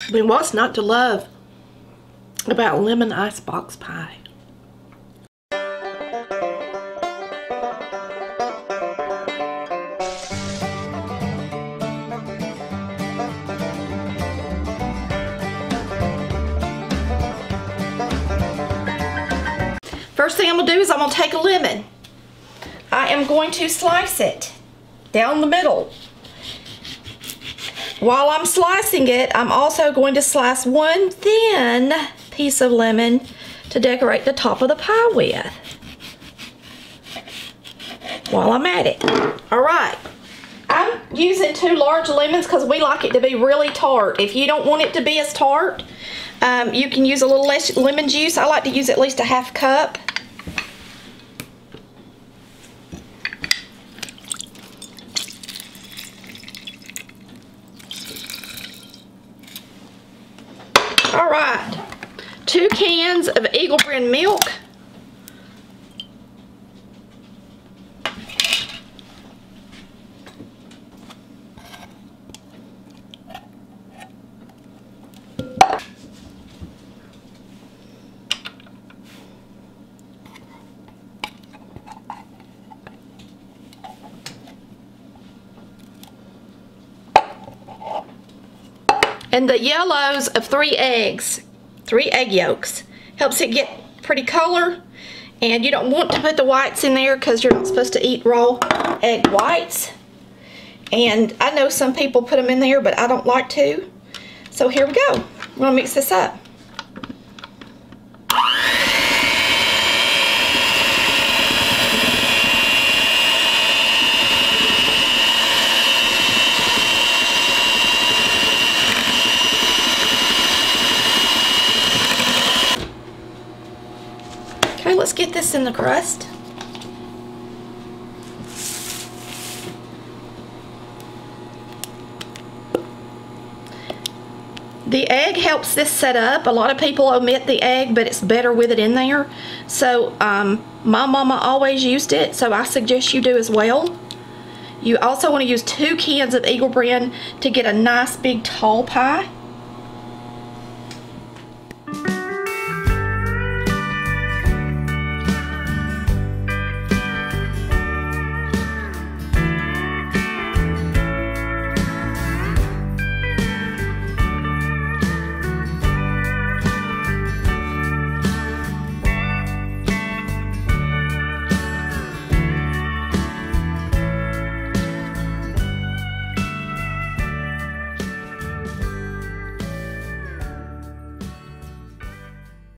I mean, what's not to love about lemon icebox pie? First thing I'm going to do is I'm going to take a lemon. I am going to slice it down the middle. While I'm slicing it, I'm also going to slice one thin piece of lemon to decorate the top of the pie with while I'm at it. Alright, I'm using 2 large lemons because we like it to be really tart. If you don't want it to be as tart, you can use a little less lemon juice. I like to use at least a ½ cup. Alright, 2 cans of Eagle brand milk. And the yellows of 3 eggs, 3 egg yolks. Helps it get pretty color. And you don't want to put the whites in there because you're not supposed to eat raw egg whites. And I know some people put them in there, but I don't like to. So here we go. I'm going to mix this up. Okay, let's get this in the crust. The egg helps this set up. A lot of people omit the egg, but it's better with it in there. So my mama always used it, so I suggest you do as well. You also want to use 2 cans of Eagle brand to get a nice big tall pie.